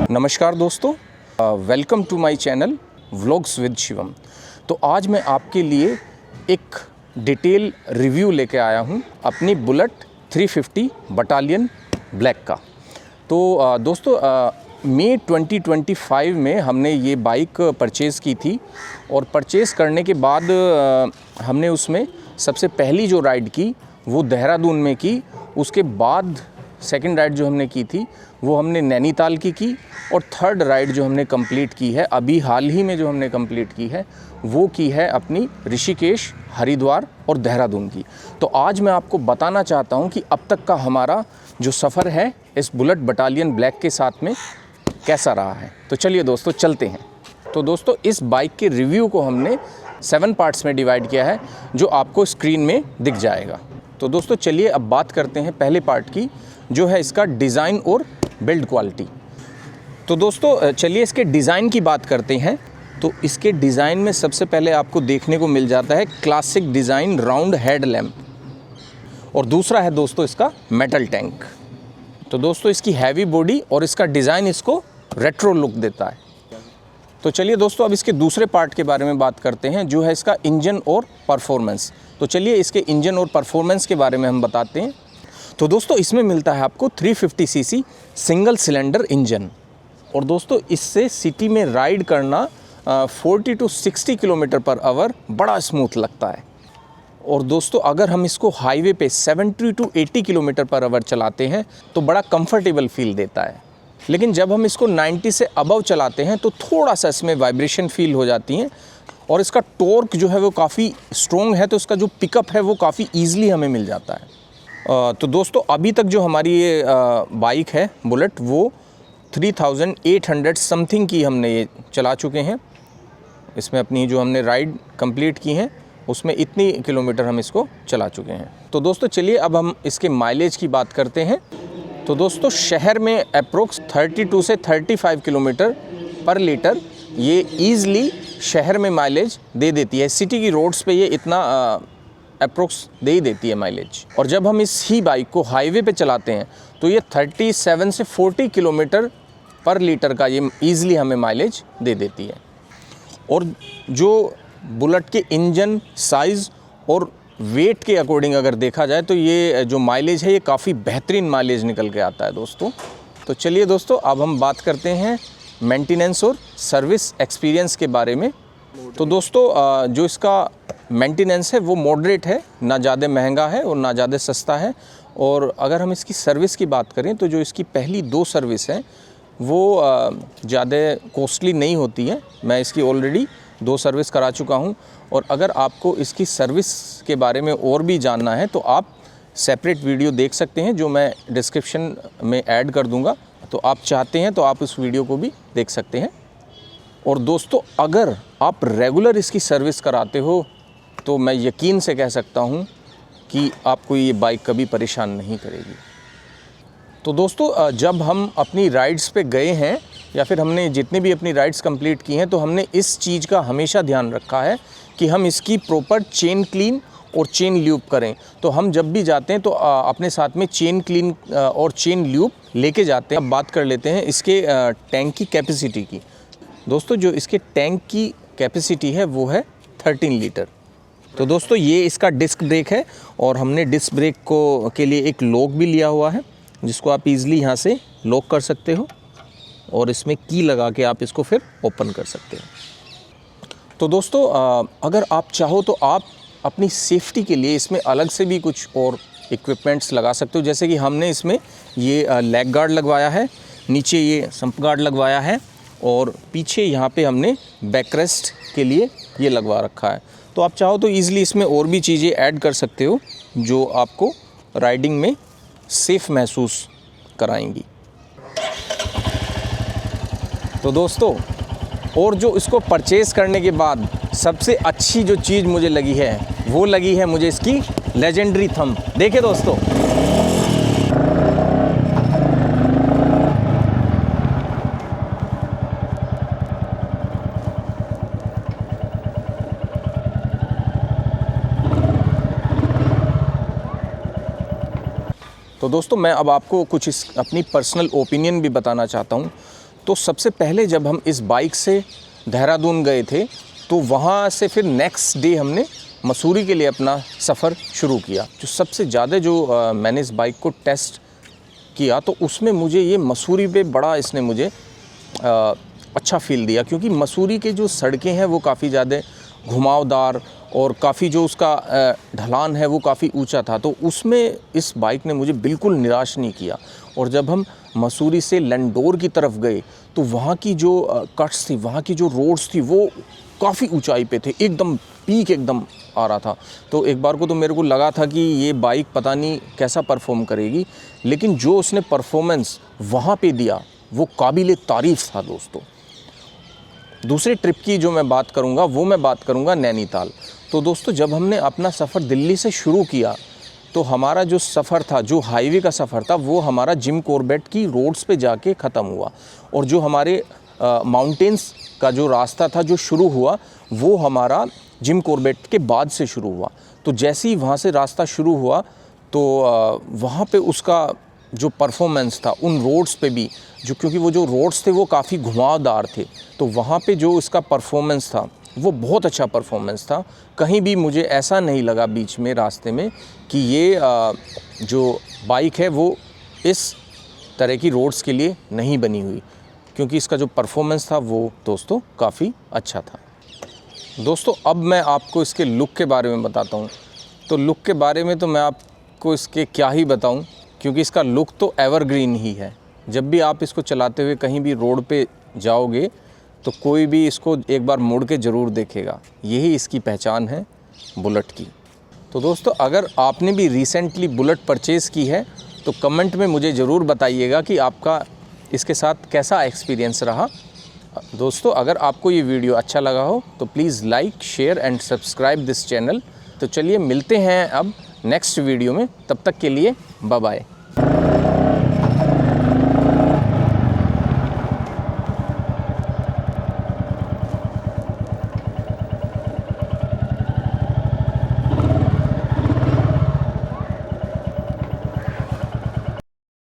नमस्कार दोस्तों, welcome to my channel vlogs with Shivam. तो आज मैं आपके लिए एक डिटेल रिव्यू लेके आया हूं अपनी बुलेट 350 बटालियन ब्लैक का। तो दोस्तों मई 2025 में हमने ये बाइक परचेज़ की थी और परचेज़ करने के बाद हमने उसमें सबसे पहली जो राइड की वो देहरादून में की। उसके बाद सेकंड राइड जो हमने की थी वो हमने नैनीताल की और थर्ड राइड जो हमने कंप्लीट की है अभी हाल ही में जो हमने कंप्लीट की है वो की है अपनी ऋषिकेश, हरिद्वार और देहरादून की। तो आज मैं आपको बताना चाहता हूं कि अब तक का हमारा जो सफ़र है इस बुलेट बटालियन ब्लैक के साथ में कैसा रहा है। तो चलिए दोस्तों चलते हैं। तो दोस्तों इस बाइक के रिव्यू को हमने 7 पार्ट्स में डिवाइड किया है जो आपको स्क्रीन में दिख जाएगा। तो दोस्तों चलिए अब बात करते हैं पहले पार्ट की, जो है इसका डिज़ाइन और बिल्ड क्वालिटी। तो दोस्तों चलिए इसके डिज़ाइन की बात करते हैं। तो इसके डिज़ाइन में सबसे पहले आपको देखने को मिल जाता है classic design round head lamp और दूसरा है दोस्तों इसका मेटल टैंक। तो दोस्तों इसकी हैवी बॉडी और इसका डिज़ाइन इसको रेट्रो लुक देता है। तो चलिए दोस्तों अब इसके दूसरे पार्ट के बारे में बात करते हैं, जो है इसका इंजन और परफॉर्मेंस। तो चलिए इसके इंजन और परफॉर्मेंस के बारे में हम बताते हैं। तो दोस्तों इसमें मिलता है आपको 350 सीसी सिंगल सिलेंडर इंजन और दोस्तों इससे सिटी में राइड करना 40 to 60 किलोमीटर पर आवर बड़ा स्मूथ लगता है। और दोस्तों अगर हम इसको हाईवे पे 70 to 80 किलोमीटर पर आवर चलाते हैं तो बड़ा कंफर्टेबल फील देता है। लेकिन जब हम इसको 90 से अबव चलाते हैं तो थोड़ा सा इसमें वाइब्रेशन फील हो जाती हैं और इसका टॉर्क जो है वो काफ़ी स्ट्रॉन्ग है, तो इसका जो पिकअप है वो काफ़ी ईजिली हमें मिल जाता है। तो दोस्तों अभी तक जो हमारी ये बाइक है बुलेट वो 3800 समथिंग की हमने ये चला चुके हैं। इसमें अपनी जो हमने राइड कंप्लीट की हैं उसमें इतनी किलोमीटर हम इसको चला चुके हैं। तो दोस्तों चलिए अब हम इसके माइलेज की बात करते हैं। तो दोस्तों शहर में अप्रोक्स 32 से 35 किलोमीटर पर लीटर ये ईज़िली शहर में माइलेज दे देती है। सिटी की रोड्स पे ये इतना अप्रोक्स दे ही देती है माइलेज। और जब हम इस ही बाइक को हाईवे पे चलाते हैं तो ये 37 से 40 किलोमीटर पर लीटर का ये ईज़िली हमें माइलेज दे देती है। और जो बुलेट के इंजन साइज़ और वेट के अकॉर्डिंग अगर देखा जाए तो ये जो माइलेज है ये काफ़ी बेहतरीन माइलेज निकल के आता है दोस्तों। तो चलिए दोस्तों अब हम बात करते हैं मेंटेनेंस और सर्विस एक्सपीरियंस के बारे में। तो दोस्तों जो इसका मेंटेनेंस है वो मॉडरेट है, ना ज़्यादा महंगा है और ना ज़्यादा सस्ता है। और अगर हम इसकी सर्विस की बात करें तो जो इसकी पहली 2 सर्विस हैं वो ज़्यादा कॉस्टली नहीं होती है। मैं इसकी ऑलरेडी 2 सर्विस करा चुका हूं और अगर आपको इसकी सर्विस के बारे में और भी जानना है तो आप सेपरेट वीडियो देख सकते हैं जो मैं डिस्क्रिप्शन में ऐड कर दूंगा। तो आप चाहते हैं तो आप उस वीडियो को भी देख सकते हैं। और दोस्तों अगर आप रेगुलर इसकी सर्विस कराते हो तो मैं यकीन से कह सकता हूं कि आपको ये बाइक कभी परेशान नहीं करेगी। तो दोस्तों जब हम अपनी राइड्स पे गए हैं या फिर हमने जितनी भी अपनी राइड्स कंप्लीट की हैं तो हमने इस चीज़ का हमेशा ध्यान रखा है कि हम इसकी प्रॉपर चेन क्लीन और चेन ल्यूब करें। तो हम जब भी जाते हैं तो अपने साथ में चेन क्लीन और चेन ल्यूब लेके जाते हैं। अब बात कर लेते हैं इसके टैंक की कैपेसिटी की। दोस्तों जो इसके टैंक की कैपेसिटी है वो है 13 लीटर। तो दोस्तों ये इसका डिस्क ब्रेक है और हमने डिस्क ब्रेक को के लिए एक लॉक भी लिया हुआ है जिसको आप इजीली यहाँ से लॉक कर सकते हो और इसमें की लगा के आप इसको फिर ओपन कर सकते हो। तो दोस्तों अगर आप चाहो तो आप अपनी सेफ्टी के लिए इसमें अलग से भी कुछ और इक्विपमेंट्स लगा सकते हो। जैसे कि हमने इसमें ये लेग गार्ड लगवाया है, नीचे ये सम्प गार्ड लगवाया है और पीछे यहाँ पे हमने बैकरेस्ट के लिए ये लगवा रखा है। तो आप चाहो तो ईज़िली इसमें और भी चीज़ें ऐड कर सकते हो जो आपको राइडिंग में सेफ़ महसूस कराएंगी। तो दोस्तों, और जो इसको परचेज़ करने के बाद सबसे अच्छी जो चीज़ मुझे लगी है वो लगी है मुझे इसकी लेजेंडरी थंब। देखिए दोस्तों, तो दोस्तों मैं अब आपको कुछ इस अपनी पर्सनल ओपिनियन भी बताना चाहता हूँ। तो सबसे पहले जब हम इस बाइक से देहरादून गए थे तो वहाँ से फिर नेक्स्ट डे हमने मसूरी के लिए अपना सफ़र शुरू किया। जो सबसे ज़्यादा जो मैंने इस बाइक को टेस्ट किया तो उसमें मुझे ये मसूरी पे बड़ा इसने मुझे अच्छा फ़ील दिया, क्योंकि मसूरी के जो सड़कें हैं वो काफ़ी ज़्यादा घुमावदार और काफ़ी जो उसका ढलान है वो काफ़ी ऊंचा था। तो उसमें इस बाइक ने मुझे बिल्कुल निराश नहीं किया। और जब हम मसूरी से लंडोर की तरफ गए तो वहाँ की जो कट्स थी, वहाँ की जो रोड्स थी वो काफ़ी ऊंचाई पे थे, एकदम पीक एकदम आ रहा था। तो एक बार को तो मेरे को लगा था कि ये बाइक पता नहीं कैसा परफॉर्म करेगी, लेकिन जो उसने परफॉर्मेंस वहाँ पे दिया वो काबिल तारीफ़ था दोस्तों। दूसरी ट्रिप की जो मैं बात करूँगा वो मैं बात करूँगा नैनीताल। तो दोस्तों, जब हमने अपना सफ़र दिल्ली से शुरू किया तो हमारा जो सफ़र था, जो हाईवे का सफ़र था, वो हमारा जिम कॉर्बेट की रोड्स पे जाके ख़त्म हुआ। और जो हमारे माउंटेन्स का जो रास्ता था जो शुरू हुआ वो हमारा जिम कॉर्बेट के बाद से शुरू हुआ। तो जैसे ही वहाँ से रास्ता शुरू हुआ तो वहाँ पे उसका जो परफॉर्मेंस था उन रोड्स पे भी, जो क्योंकि वो जो रोड्स थे वो काफ़ी घुमावदार थे, तो वहाँ पे जो उसका परफॉर्मेंस था वो बहुत अच्छा परफॉर्मेंस था। कहीं भी मुझे ऐसा नहीं लगा बीच में रास्ते में कि ये जो बाइक है वो इस तरह की रोड्स के लिए नहीं बनी हुई, क्योंकि इसका जो परफॉर्मेंस था वो दोस्तों काफ़ी अच्छा था। दोस्तों, अब मैं आपको इसके लुक के बारे में बताता हूँ। तो लुक के बारे में तो मैं आपको इसके क्या ही बताऊँ, क्योंकि इसका लुक तो एवरग्रीन ही है। जब भी आप इसको चलाते हुए कहीं भी रोड पे जाओगे तो कोई भी इसको एक बार मुड़ के ज़रूर देखेगा। यही इसकी पहचान है बुलेट की। तो दोस्तों, अगर आपने भी रिसेंटली बुलेट परचेज़ की है तो कमेंट में मुझे ज़रूर बताइएगा कि आपका इसके साथ कैसा एक्सपीरियंस रहा। दोस्तों, अगर आपको ये वीडियो अच्छा लगा हो तो please like, share and subscribe this channel. तो चलिए मिलते हैं अब नेक्स्ट वीडियो में, तब तक के लिए बाय बाय।